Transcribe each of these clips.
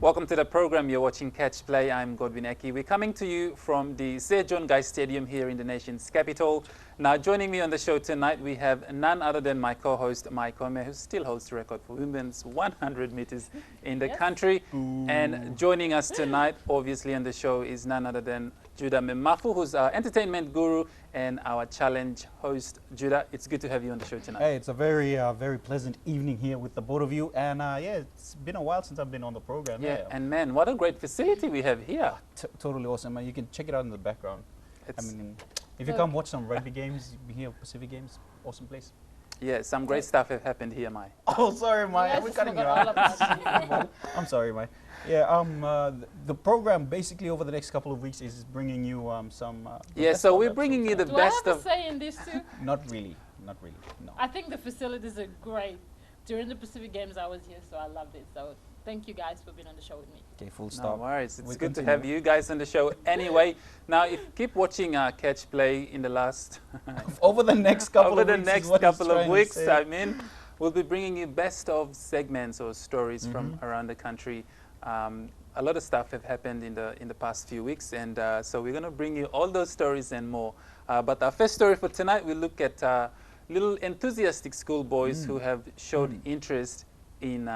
Welcome to the program. You're watching Catch Play. I'm Godwin Eki. We're coming to you from the Sir John Guy Stadium here in the nation's capital. Now, joining me on the show tonight, we have none other than my co-host, Mike Ome, who still holds the record for women's 100 meters in the country. Ooh. And joining us tonight, obviously, on the show is none other than Judah Memafu, who's our entertainment guru and our challenge host. Judah, it's good to have you on the show tonight. Hey, it's a very pleasant evening here with the both of you. And yeah, it's been a while since I've been on the program. Yeah, and man, what a great facility we have here. Totally awesome. You can check it out in the background. I mean, if you come watch some rugby games, here Pacific Games, awesome place. Yeah, some great stuff have happened here, Mai. Oh, sorry, Mai. Yes, We're cutting you out. I'm sorry, Mai. Yeah, the program basically over the next couple of weeks is bringing you some. Yeah, so we're bringing you the best Do I have of. a say in this too? Not really, no. I think the facilities are great. During the Pacific Games, I was here, so I loved it. So thank you guys for being on the show with me. Okay, full stop. No worries. It's good to have you guys on the show. Anyway, now if you keep watching Catch Play in the last over the next couple of weeks, I mean, we'll be bringing you best of segments or stories from around the country. A lot of stuff have happened in the past few weeks, and so we're going to bring you all those stories and more. But our first story for tonight, we'll look at little enthusiastic schoolboys who have showed interest in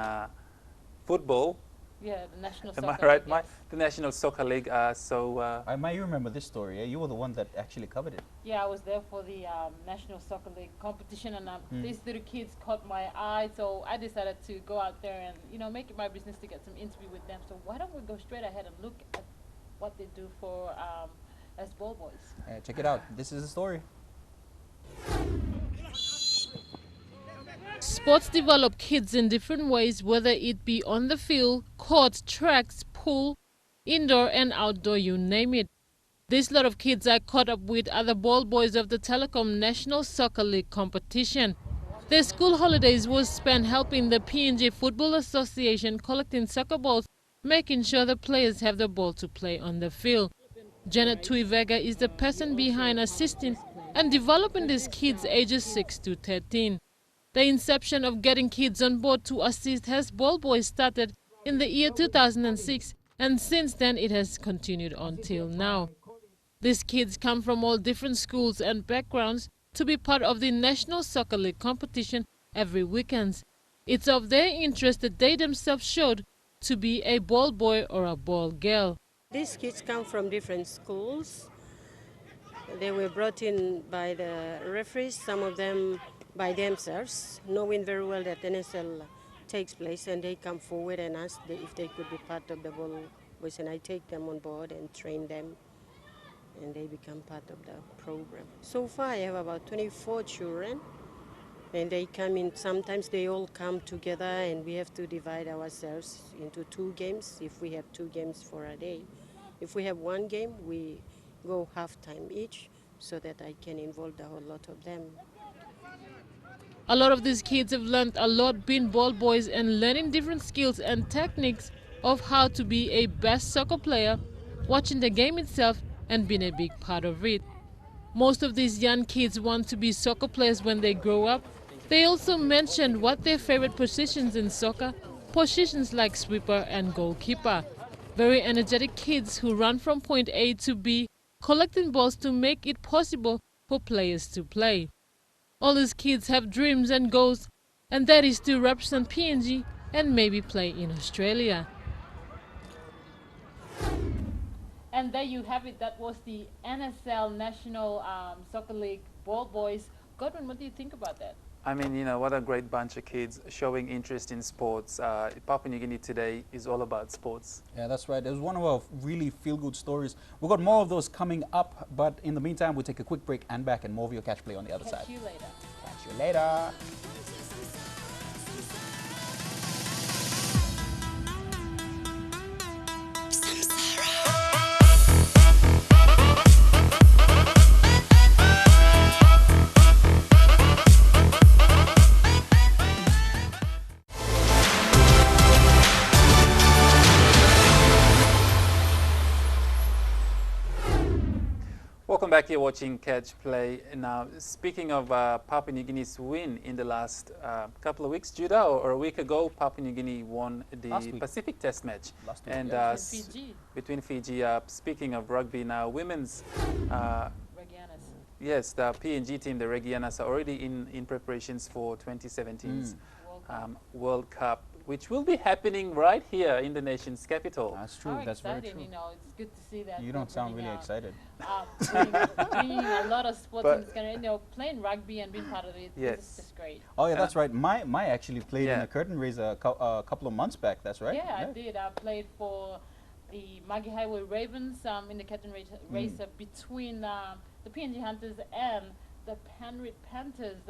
football. Yeah, the National Am Soccer I right, League, Mike? The National Soccer League. I might remember this story. Yeah? You were the one that actually covered it. Yeah, I was there for the National Soccer League competition, and these little kids caught my eye, so I decided to go out there and make it my business to get some interview with them. So why don't we go straight ahead and look at what they do for as ball boys? Check it out. This is the story. Sports develop kids in different ways, whether it be on the field, court, tracks, pool, indoor and outdoor, you name it. This lot of kids are caught up with other ball boys of the Telecom National Soccer League competition. Their school holidays was spent helping the PNG Football Association collecting soccer balls, making sure the players have the ball to play on the field. Janet Tuivega is the person behind assisting and developing these kids ages 6 to 13. The inception of getting kids on board to assist has ball boys started in the year 2006, and since then it has continued until now. These kids come from all different schools and backgrounds to be part of the National Soccer League competition every weekend. It's of their interest that they themselves showed to be a ball boy or a ball girl. These kids come from different schools. They were brought in by the referees, some of them by themselves, knowing very well that NSL takes place, and they come forward and ask if they could be part of the ball boys, and I take them on board and train them, and they become part of the program. So far I have about 24 children, and they come in, sometimes they all come together, and we have to divide ourselves into 2 games if we have 2 games for a day. If we have 1 game, we go half time each so that I can involve the whole lot of them. A lot of these kids have learned a lot being ball boys and learning different skills and techniques of how to be a best soccer player, watching the game itself and being a big part of it. Most of these young kids want to be soccer players when they grow up. They also mentioned what their favorite positions in soccer, positions like sweeper and goalkeeper. Very energetic kids who run from point A to B, collecting balls to make it possible for players to play. All these kids have dreams and goals, and that is to represent PNG and maybe play in Australia. And there you have it. That was the NSL National Soccer League Ball Boys. Godwin, what do you think about that? I mean, what a great bunch of kids showing interest in sports. Papua New Guinea today is all about sports. Yeah, that's right. It was one of our really feel-good stories. We've got more of those coming up, but in the meantime, we'll take a quick break and back and more of your Catch Play on the other side. Catch you later. Catch you later. Welcome back here watching Catch Play. Now, speaking of Papua New Guinea's win in the last couple of weeks, Judah, or a week ago, Papua New Guinea won the Pacific Test match. Last week. And Fiji. between Fiji. Speaking of rugby now, women's Ragiannas. yes, the PNG team, the Ragiannas, are already in preparations for 2017's World Cup, which will be happening right here in the nation's capital. That's true. That's very true. You know, it's good to see that. You don't sound really excited. Bringing a lot of sports in this country, you know, playing rugby and being part of it. Yes. It's just great. Oh yeah, that's right. My actually played in a curtain raiser a couple of months back. That's right. Yeah, I did. I played for the Maggie Highway Ravens in the curtain racer between the PNG Hunters and the Penrith Panthers.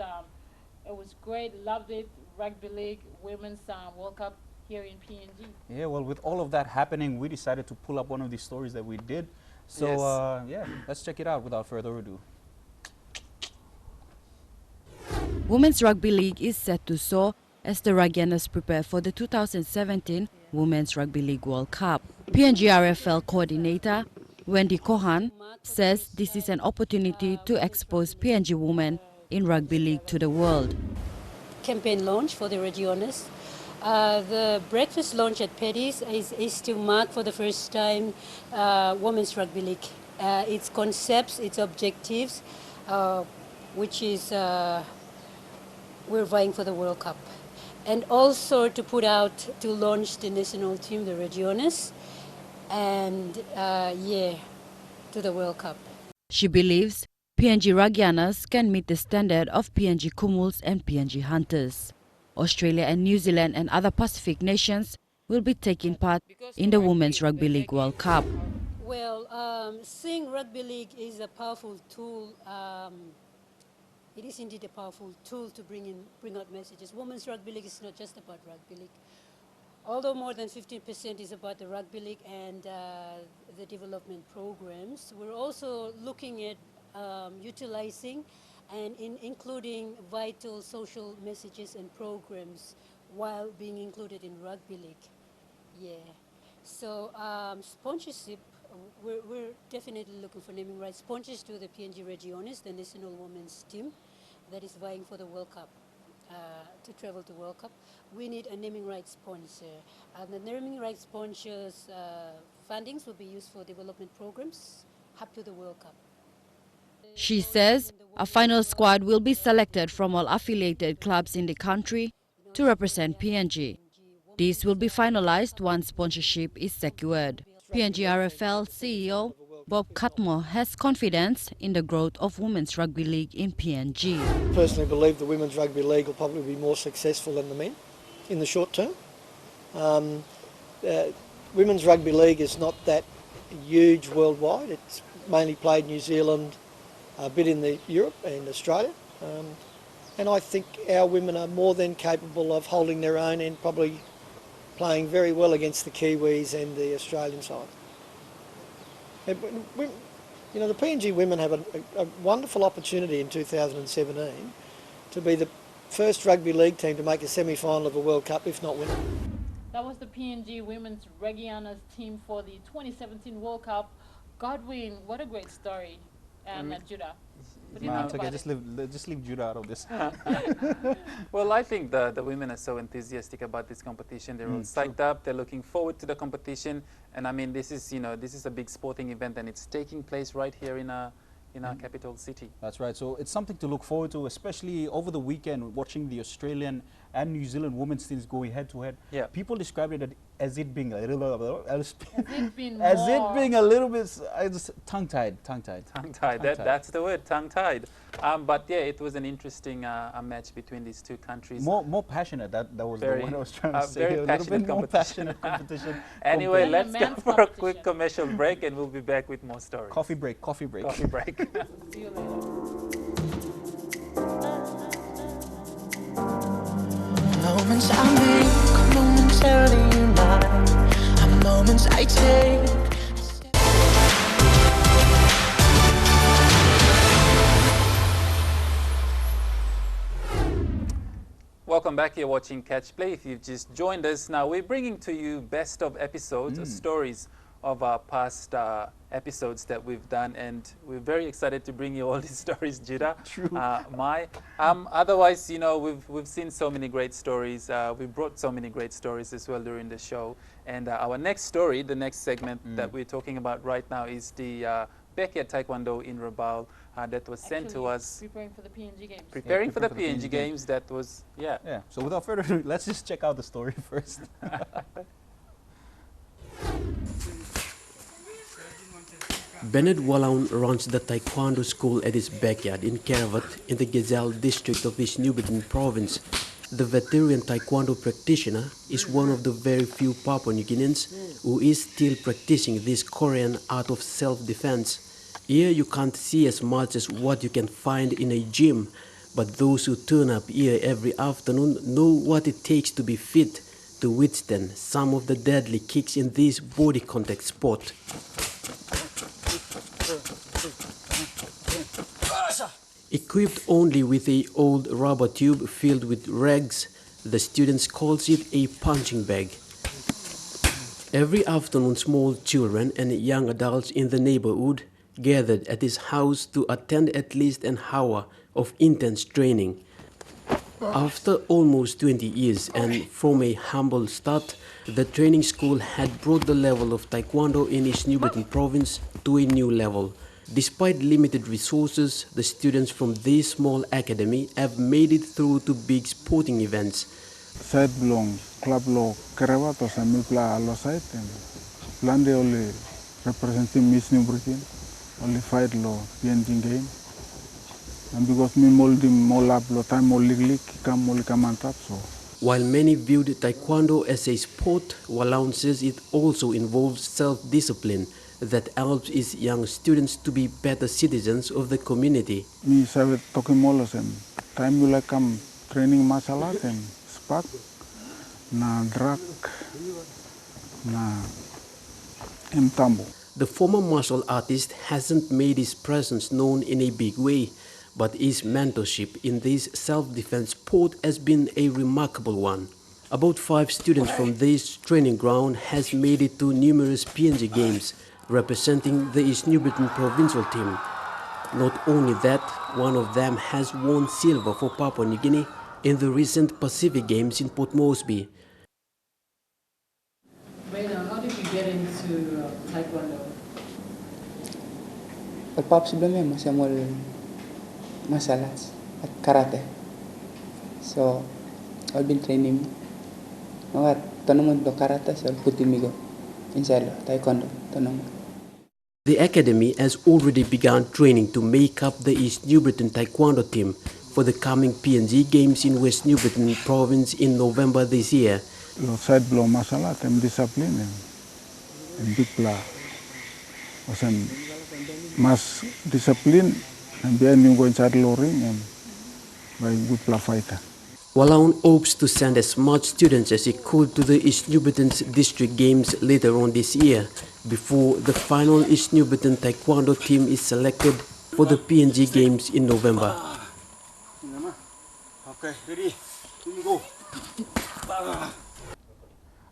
It was great. Loved it. Rugby League, Women's World Cup here in PNG. Yeah, well, with all of that happening, we decided to pull up one of these stories that we did. So, yeah, let's check it out without further ado. Women's Rugby League is set to soar as the Ragiannas prepare for the 2017 Women's Rugby League World Cup. PNG RFL coordinator Wendy Kohan says this is an opportunity to expose PNG women in rugby league to the world. Campaign launch for the Ragiannas. The breakfast launch at Paddy's is to mark for the first time Women's Rugby League. Its concepts, its objectives, which is we're vying for the World Cup. And also to put out, to launch the national team, the Ragiannas, and to the World Cup. She believes PNG Ragiannas can meet the standard of PNG Kumuls and PNG Hunters. Australia and New Zealand and other Pacific nations will be taking part in the Women's Rugby League World Cup. Well, seeing Rugby League is a powerful tool. It is indeed a powerful tool to bring out messages. Women's Rugby League is not just about Rugby League. Although more than 15% is about the Rugby League and the development programs, we're also looking at utilizing and including vital social messages and programs while being included in Rugby League. Yeah. So sponsorship, we're definitely looking for naming rights. Sponsors to the PNG Ragiannas, the national women's team that is vying for the World Cup, to travel to World Cup. We need a naming rights sponsor. And the naming rights sponsors' fundings will be used for development programs up to the World Cup. She says a final squad will be selected from all affiliated clubs in the country to represent PNG. This will be finalized once sponsorship is secured. PNG RFL CEO Bob Cutmore has confidence in the growth of Women's Rugby League in PNG. I personally believe the Women's Rugby League will probably be more successful than the men in the short term. Women's Rugby League is not that huge worldwide. It's mainly played in New Zealand, a bit in Europe and Australia. And I think our women are more than capable of holding their own and probably playing very well against the Kiwis and the Australian side. You know, the PNG women have a wonderful opportunity in 2017 to be the first rugby league team to make a semi-final of a World Cup, if not win it. That was the PNG Women's Ragiannas team for the 2017 World Cup. Godwin, what a great story. And Judah. What do you think about it? Just leave Judah out of this. Well, I think the women are so enthusiastic about this competition. They're all psyched up. They're looking forward to the competition. And I mean, this is a big sporting event, and it's taking place right here in our capital city. That's right. So it's something to look forward to, especially over the weekend, watching the Australian and New Zealand women's teams going head to head. Yeah. People described it as it being a little bit tongue-tied. Tongue-tied. That's the word, tongue-tied. But yeah, it was an interesting a match between these two countries. More passionate. That was the one I was trying to say. Very passionate competition. Anyway, let's go for a quick commercial break, and we'll be back with more stories. Coffee break. See you later. Moments I make, momentarily unite, are moments I take. Welcome back. You're watching Catch Play. If you've just joined us now, we're bringing to you best of episodes, stories of our past episodes that we've done, and we're very excited to bring you all these stories, Judah. True. Otherwise, you know, we've seen so many great stories. We brought so many great stories as well during the show. And our next story, the next segment that we're talking about right now, is the backyard taekwondo in Rabaul that was sent to us. Preparing for the PNG Games. Preparing for the PNG Games. That was, yeah. Yeah. So without further ado, let's just check out the story first. Bennett Walaun runs the taekwondo school at his backyard in Karavat in the Gazelle district of East New Britain province. The veteran taekwondo practitioner is one of the very few Papua New Guineans who is still practicing this Korean art of self-defense. Here you can't see as much as what you can find in a gym, but those who turn up here every afternoon know what it takes to be fit to withstand some of the deadly kicks in this body contact sport. Equipped only with an old rubber tube filled with rags, the students calls it a punching bag. Every afternoon, small children and young adults in the neighborhood gathered at his house to attend at least an hour of intense training. After almost 20 years and from a humble start, the training school had brought the level of taekwondo in East New Britain province to a new level. Despite limited resources, the students from this small academy have made it through to big sporting events. Side belong club law Karawato sa mipla alo side and Lande only representing Miss New Britain, only fight law PNG game. And because me moldi molab lo time molli come on top so. While many viewed taekwondo as a sport, Walaun says it also involves self-discipline that helps its young students to be better citizens of the community. Me sabe talking molos and time you like come training martial art and spark na drug na emtambo. The former martial artist hasn't made his presence known in a big way, but his mentorship in this self-defense sport has been a remarkable one. About 5 students from this training ground has made it to numerous PNG Games, representing the East New Britain provincial team. Not only that, one of them has won silver for Papua New Guinea in the recent Pacific Games in Port Moresby. Raina, how did you get into taekwondo? Pagpap sebelumnya masih mau martial arts at karate. So I've been training. Nawat tournament do karate so putih migo. Inshallah taekwondo tournament. The academy has already begun training to make up the East New Britain taekwondo team for the coming PNG Games in West New Britain province in November this year. Lo side blow martial art and discipline and big pla. Osan mas discipline and then you go inside the ring and by good pla fighter. Walaun hopes to send as much students as he could to the East New Britain's district games later on this year, before the final East New Britain taekwondo team is selected for the PNG Games in November. Okay, ready? Here we go.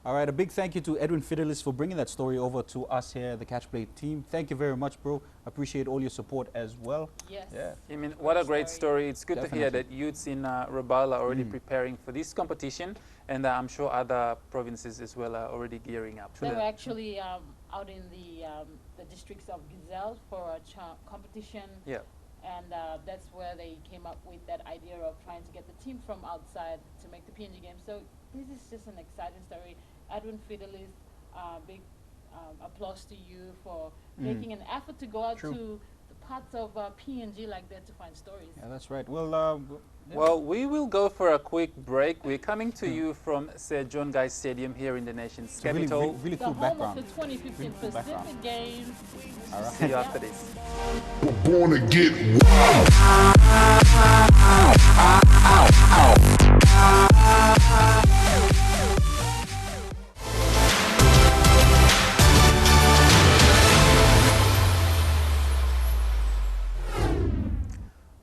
All right, a big thank you to Edwin Fidelis for bringing that story over to us here, the Catch Play team. Thank you very much, bro. Appreciate all your support as well. Yes. Yeah. I mean, what a great story. It's good Definitely. to hear that youths in Rabaul are already preparing for this competition, and I'm sure other provinces as well are already gearing up. They were actually out in the districts of Gazelle for a competition. Yeah. And that's where they came up with that idea of trying to get the team from outside to make the PNG Games. So this is just an exciting story. Edwin Fidelis, big applause to you for making an effort to go out to the parts of PNG like that to find stories. Yeah, that's right. Well, Well, we will go for a quick break. We're coming to you from Sir John Guy Stadium here in the nation's it's a really, capital. really The cool home background. of the 2015 Really cool Pacific background. Games. All right. See you after this. Born to get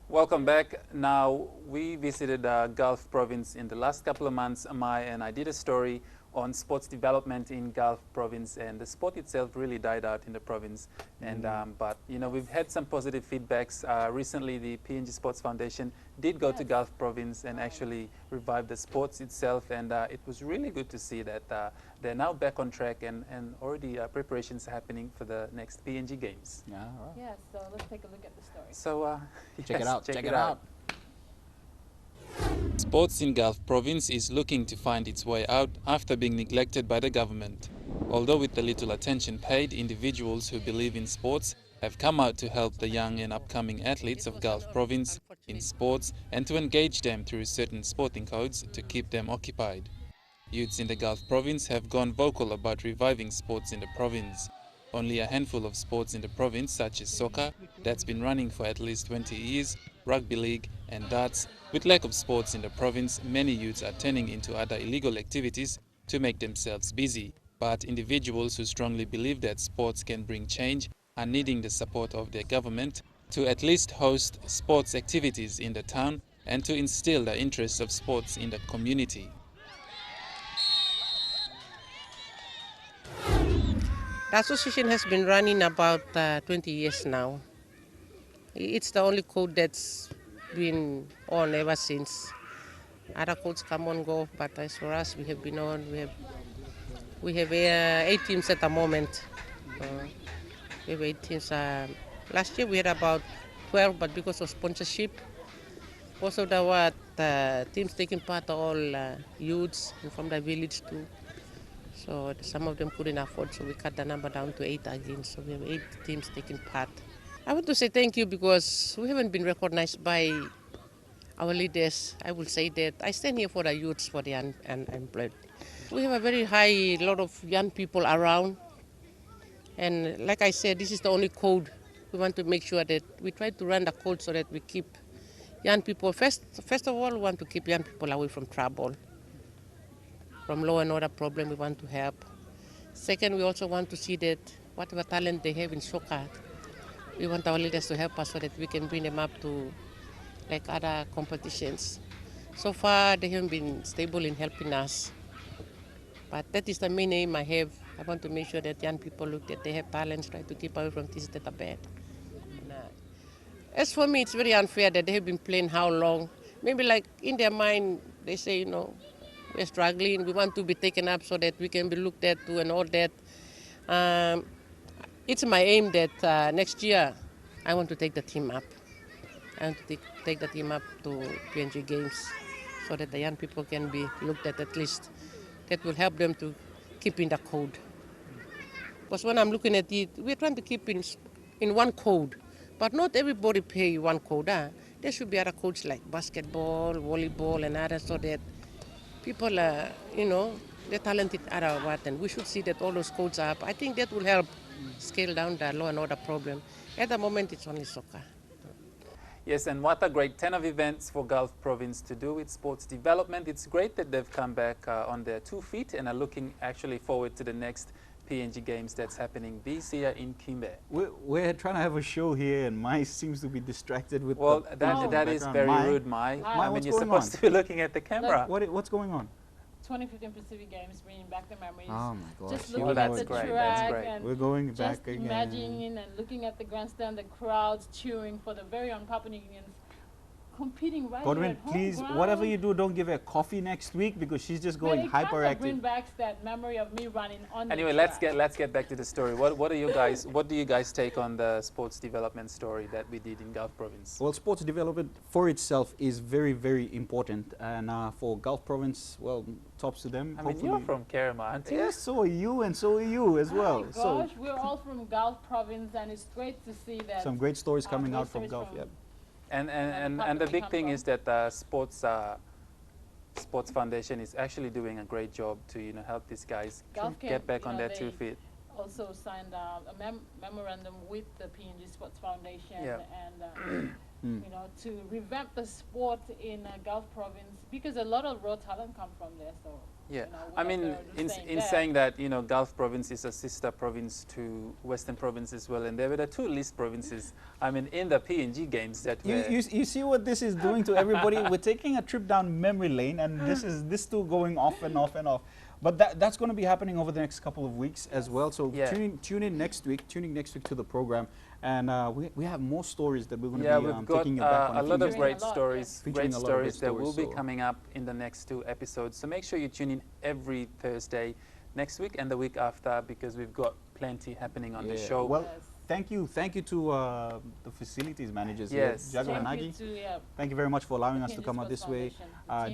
Welcome back. Now, we visited Gulf province in the last couple of months, Amai, and I did a story on sports development in Gulf province, and the sport itself really died out in the province. And but you know, we've had some positive feedbacks. Recently, the PNG Sports Foundation did go to Gulf province and actually revive the sports itself, and it was really good to see that they're now back on track, and already preparations are happening for the next PNG Games. Yeah, right. Yeah, so let's take a look at the story. So Check yes, it out. Check it out. Sports in Gulf province is looking to find its way out after being neglected by the government. Although with the little attention paid, individuals who believe in sports have come out to help the young and upcoming athletes of Gulf province in sports and to engage them through certain sporting codes to keep them occupied. Youths in the Gulf province have gone vocal about reviving sports in the province. Only a handful of sports in the province, such as soccer, that's been running for at least 20 years, rugby league and darts. With lack of sports in the province, many youths are turning into other illegal activities to make themselves busy. But individuals who strongly believe that sports can bring change are needing the support of their government to at least host sports activities in the town and to instill the interest of sports in the community. The association has been running about 20 years now. It's the only code that's been on ever since. Other codes come and go, but as for us, we have been on. We have 8 teams at the moment. We have 8 teams. Last year we had about 12, but because of sponsorship, most of the teams taking part are all youths and from the village too. So some of them couldn't afford, so we cut the number down to 8 again. So we have 8 teams taking part. I want to say thank you because we haven't been recognized by our leaders. I will say that I stand here for the youths, for the unemployed. We have a very high lot of young people around. And like I said, this is the only code. We want to make sure that we try to run the code so that we keep young people. First of all, we want to keep young people away from trouble. From law and order problem, we want to help. Second, we also want to see that whatever talent they have in soccer, we want our leaders to help us so that we can bring them up to like other competitions. So far, they haven't been stable in helping us. But that is the main aim I have. I want to make sure that young people look that they have talents, try to keep away from things that are bad. And, as for me, it's very unfair that they have been playing how long. Maybe like in their mind, they say, you know, we're struggling, we want to be taken up so that we can be looked at too and all that. It's my aim that next year I want to take the team up. I want to take the team up to PNG Games so that the young people can be looked at least. That will help them to keep in the code. Because when I'm looking at it, we're trying to keep in one code, but not everybody pay one code. There should be other codes like basketball, volleyball, and others so that people are, you know, they're talented other what, and we should see that all those codes are up. I think that will help scale down the law and order problem. At the moment, it's only soccer. Yes, and what a great 10 of events for Gulf Province to do with sports development. It's great that they've come back on their 2 feet and are looking actually forward to the next PNG Games that's happening this year in Kimbe. We're trying to have a show here, and Mai seems to be distracted with that is very rude, Mai. I mean, you're supposed to be looking at the camera. What's going on? 2015 Pacific Games, bringing back the memories. Oh my gosh. Just looking at the track and we're going back just again. imagining and looking at the grandstand, the crowds cheering for the very own Papua New Guineans competing right Godwin, here at home please, ground. whatever you do, don't give her coffee next week because she's just going hyperactive. Bring back that memory of me running on Anyway, the let's track. get back to the story. What do you guys take on the sports development story that we did in Gulf Province? Well, sports development for itself is very, very important, and for Gulf Province, well, tops to them. I mean, you're from Kerema, aren't you? Yes, so are you, and so are you as well. Oh my gosh, we're all from Gulf Province, and it's great to see that. Some great stories coming out from Gulf. Yep. And the big thing is that Sports Foundation is actually doing a great job to help these guys get back on their 2 feet. Also signed a memorandum with the PNG Sports Foundation and to revamp the sport in Gulf Province because a lot of raw talent come from there. So yeah, I mean, in saying that, Gulf Province is a sister province to Western Province as well, and they were the 2 least provinces. I mean, in the PNG Games that you see what this is doing to everybody. We're taking a trip down memory lane, and this two going off and off and off. But that's going to be happening over the next couple of weeks as well. So Yeah. tuning next week to the program, and we have more stories that we're going to Yeah, be we've got taking you back on. a lot of great Featuring stories, great a lot of great stories that will be so- coming up in the next 2 episodes. So make sure you tune in every Thursday next week and the week after, because we've got plenty happening on the show. Well, thank you to the facilities managers Yes. here, Jago and Nagi. Thank you very much for allowing us to come out this way.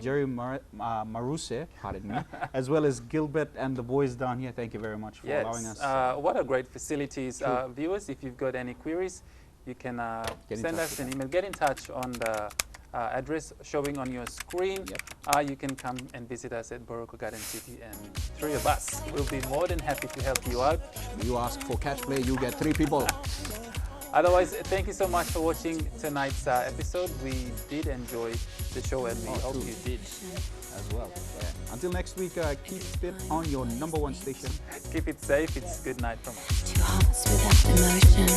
Jerry Maruse, pardon me, as well as Gilbert and the boys down here. Thank you very much for allowing us. What a great facilities. Viewers, if you've got any queries, you can send us an email. Get in touch on the address showing on your screen. You can come and visit us at Boroko Garden City, and 3 of us will be more than happy to help you out. You ask for catch play, you get 3 people. Otherwise, thank you so much for watching tonight's episode. We did enjoy the show, and we hope you did as well. Yeah. Until next week, keep it on your #1 station. Keep it safe. It's good night from us. Two hearts without emotion.